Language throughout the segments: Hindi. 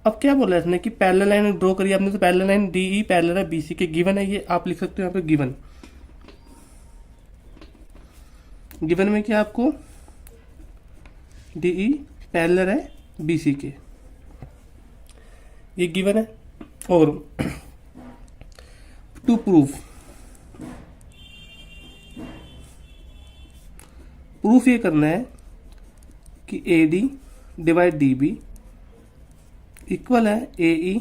अब क्या बोला है इसने कि पैरेलल लाइन ड्रॉ करिए आपने, तो parallel line D E parallel है बी सी के, गिवन है ये, आप लिख सकते हो यहाँ पे गिवन। गिवन में क्या आपको डी ई पैरेलल है बी सी के, ये गिवन है। और टू प्रूफ ये करना है कि A D divide D B equal है ए ई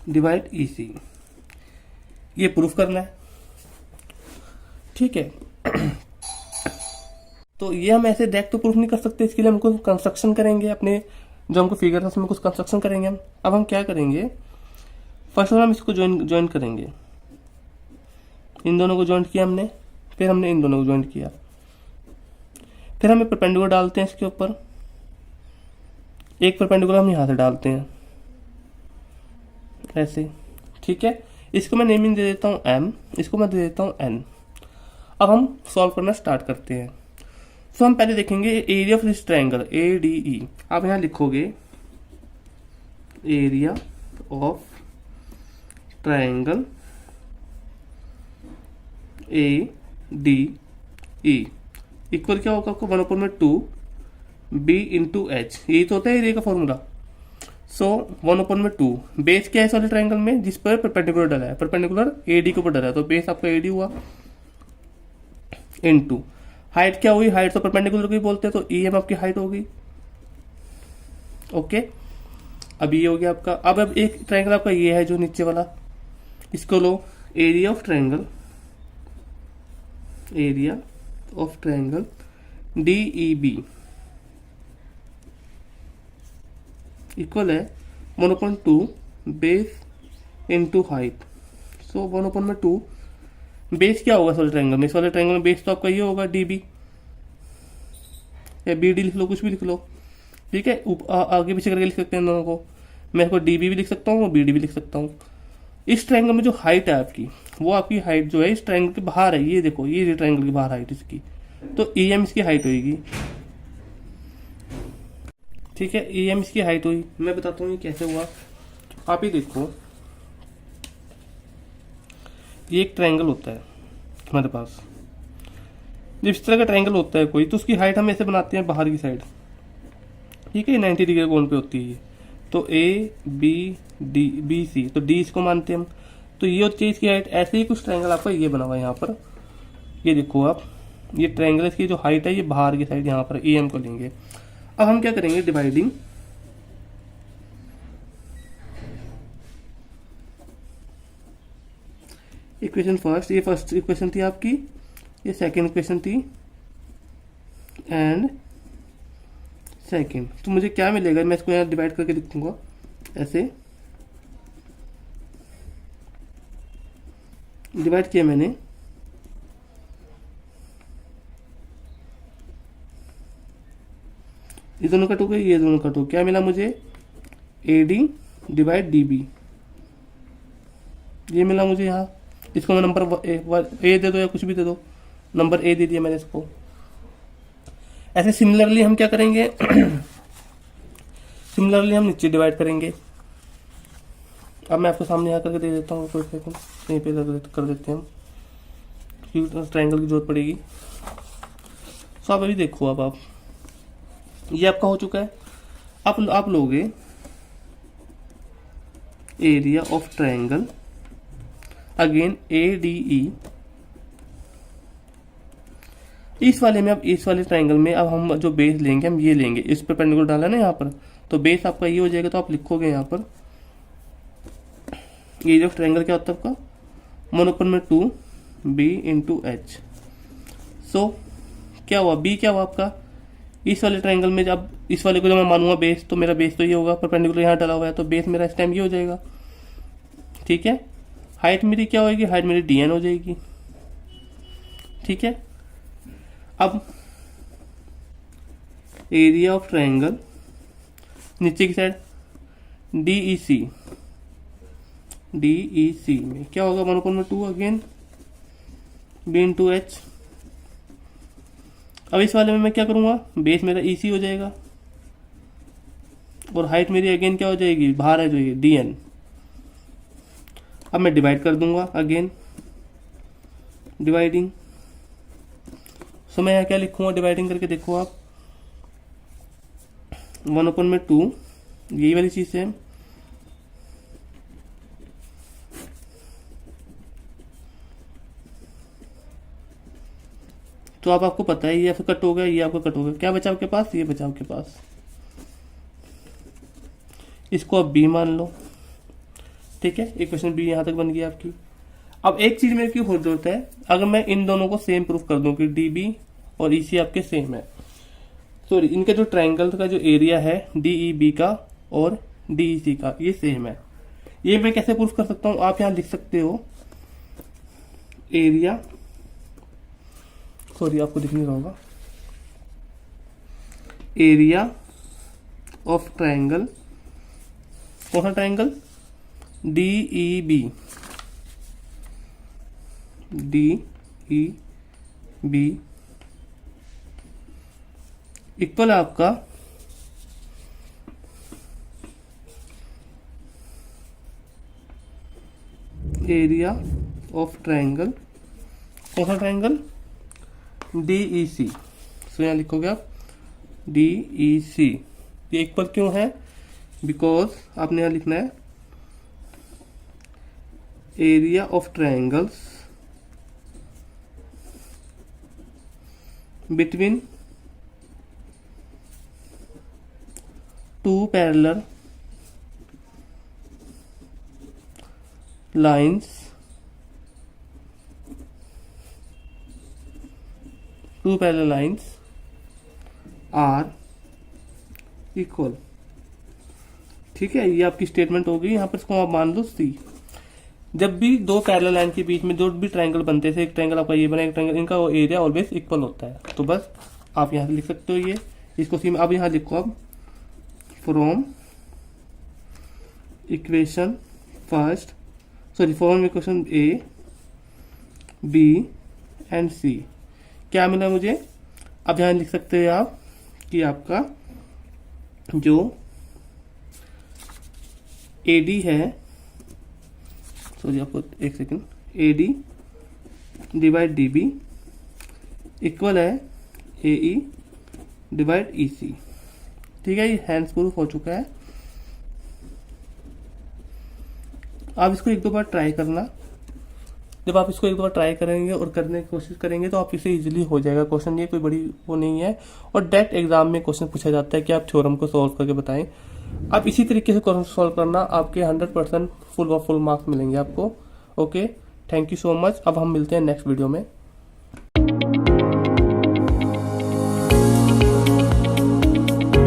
डिवाइड ई सी, ये प्रूफ करना है। ठीक है, तो ये हम ऐसे डायरेक्ट तो प्रूफ नहीं कर सकते, इसके लिए हमको कंस्ट्रक्शन करेंगे, अपने जो हमको फिगर था उसमें कुछ कंस्ट्रक्शन करेंगे हम। अब हम क्या करेंगे, फर्स्ट ऑफ ऑल हम इसको ज्वाइन करेंगे, इन दोनों को ज्वाइंट किया हमने, फिर हमने इन दोनों को ज्वाइंट किया, फिर हमें परपेंडिकुलर डालते हैं इसके ऊपर, एक परपेंडिकुलर हम यहाँ से डालते हैं ऐसे। ठीक है, इसको मैं नेमिंग दे देता हूँ m, इसको मैं दे देता हूँ n। अब हम सॉल्व करना स्टार्ट करते हैं। सो हम पहले देखेंगे area of this triangle A D E, आप यहाँ लिखोगे area of triangle A D E equal क्या होगा आपको 1/2 बी इंटू एच, यही तो होता है एरिया का फॉर्मूला। सो 1/2 बेस क्या है इस वाले ट्रायंगल में, जिस पर परपेंडिकुलर डला है, परपेंडिकुलर ए डी के ऊपर डला है, तो बेस आपका ए डी हुआ, इनटू हाइट क्या हुई, हाइट तो परपेंडिकुलर को ही बोलते हैं, तो ई एम आपकी हाइट होगी। ओके, अब ये हो गया आपका। अब एक ट्रायंगल आपका ये है जो नीचे वाला, इसको लो area of triangle, area of triangle D E B equal है 1/2 base into height. So 1/2 base क्या होगा इस वाले ट्रायंगल में, इस वाले ट्रायंगल में बेस तो आपका ये होगा डी बी, या बी डी लिख लो, कुछ भी लिख लो। ठीक है, आगे पीछे करके लिख सकते हैं दोनों को, मैं इसको डी बी भी लिख सकता हूँ और बी डी भी लिख सकता हूँ। इस ट्रायंगल में जो हाइट है आपकी, वो आपकी हाइट जो है इस ट्रायंगल के बाहर है, ये देखो ये ट्रायंगल के बाहर हाइट इसकी, तो ई एम इसकी हाइट होगी। ठीक है, ई एम इसकी हाइट हुई। मैं बताता हूँ ये कैसे हुआ, आप ही देखो, ये एक ट्रायंगल होता है हमारे पास, जब इस तरह का ट्रायंगल होता है कोई, तो उसकी हाइट हम ऐसे बनाते हैं बाहर की साइड। ठीक है, 90 डिग्री कोण पे होती है ये, तो A B D B C, तो डी इसको मानते हैं हम, तो ये होती है इसकी हाइट। ऐसे ही कुछ ट्रायंगल आपका ये बना हुआ है यहाँ पर, ये देखो आप, ये ट्रायंगल इसकी जो हाइट है ये बाहर की साइड यहाँ पर ई एम को लेंगे। अब हम क्या करेंगे, डिवाइडिंग इक्वेशन फर्स्ट, ये फर्स्ट इक्वेशन थी आपकी, ये सेकेंड इक्वेशन थी, एंड सेकेंड। तो मुझे क्या मिलेगा, मैं इसको यहाँ डिवाइड करके लिखूंगा ऐसे, डिवाइड किया मैंने, ये दोनों कट हो गए, ये दोनों कट हो, क्या मिला मुझे, A D divide D B, ये मिला मुझे यहाँ। इसको मैं नंबर ए दे दो या कुछ भी दे दो, नंबर ए दे दिया मैंने इसको। ऐसे सिमिलरली हम क्या करेंगे सिमिलरली हम नीचे डिवाइड करेंगे। अब मैं आपको सामने यहाँ करके दे देता हूँ, कोई सेकंड यहीं पे कर देते हैं हम, क्योंकि ट्रायंगल की जरूरत पड़ेगी। सो अब अभी देखो, अब आप ये आपका हो चुका है। अब आप लोगे area of triangle again A D E, इस वाले में, अब इस वाले ट्रायंगल में अब हम जो बेस लेंगे हम ये लेंगे, इस पर पेंडिकुलर डाला ना यहाँ पर, तो बेस आपका ये हो जाएगा। तो आप लिखोगे यहाँ पर एरिया ऑफ ट्रायंगल क्या होता है आपका 1/2 बी इंटू एच। सो क्या हुआ, बी क्या हुआ आपका, इस वाले ट्रायंगल में जब इस वाले को जब मैं मानूंगा बेस, तो मेरा बेस तो ये होगा, परपेंडिकुलर यहाँ डाला हुआ है, तो बेस मेरा इस टाइम ये हो जाएगा। ठीक है, हाइट मेरी क्या होगी, हाइट मेरी डी एन हो जाएगी। ठीक है, अब एरिया ऑफ ट्रायंगल नीचे की साइड डी ई सी में क्या होगा 1/2 अगेन बी इंटू एच। अब इस वाले में मैं क्या करूंगा, बेस मेरा ई सी हो जाएगा, और हाइट मेरी अगेन क्या हो जाएगी, बाहर आ जाएगी, dn। अब मैं डिवाइड कर दूंगा अगेन, डिवाइडिंग। सो मैं यहाँ क्या लिखूंगा डिवाइडिंग करके, देखो आप 1/2, यही वाली चीज है। तो अब आपको पता है ये आपका कट हो गया, ये आपका कट हो गया, क्या बचा आपके पास, ये बचा आपके पास। इसको अब b मान लो, ठीक है। इक्वेशन b यहां तक बन गई आपकी। अब एक चीज मेरे की हो जरूरत है, अगर मैं इन दोनों को सेम प्रूफ कर दूं कि db और ec आपके सेम है, सॉरी इनके जो ट्रायंगल का जो एरिया है DEB का और DEC का ये सेम है, ये मैं कैसे प्रूफ कर सकता हूं, आप यहां लिख सकते हो एरिया, सॉरी आपको दिख नहीं रहा होगा, एरिया ऑफ ट्रायंगल, कौन सा ट्रायंगल, DEB, DEB इक्वल आपका एरिया ऑफ ट्रायंगल, कौन सा ट्रायंगल, DEC। सो यहाँ लिखोगे आप DEC। ये इक्वल क्यों है, बिकॉज आपने यहाँ लिखना है area of triangles between two parallel lines, two parallel lines are equal, ठीक है। ये आपकी स्टेटमेंट होगी, यहाँ पर इसको आप मान लो सी। जब भी दो पैरेलल लाइन के बीच में जो भी ट्रायंगल बनते थे, एक ट्रायंगल आपका ये बना, एक ट्रायंगल, इनका वो एरिया ऑलवेज इक्वल होता है। तो बस आप यहाँ से लिख सकते हो ये, इसको सी में। अब यहाँ लिखो अब from equation first, sorry from equation A B and C क्या मिला मुझे। अब यहाँ लिख सकते हो आप कि आपका जो AD है, सॉरी आपको एक second, AD divide DB equal है AE डिवाइड EC, ठीक है। ये हैंड्स प्रूफ हो चुका है। आप इसको एक दो बार ट्राई करना, जब आप इसको एक दो बार ट्राई करेंगे और करने की कोशिश करेंगे तो आप इसे इजीली हो जाएगा क्वेश्चन, ये कोई बड़ी वो नहीं है। और डायरेक्ट एग्जाम में क्वेश्चन पूछा जाता है कि आप थ्योरम को सॉल्व करके बताएं। आप इसी तरीके से क्वेश्चन सॉल्व करना, आपके 100% फुल मार्क्स मिलेंगे आपको। Okay, thank you so much. अब हम मिलते हैं नेक्स्ट वीडियो में।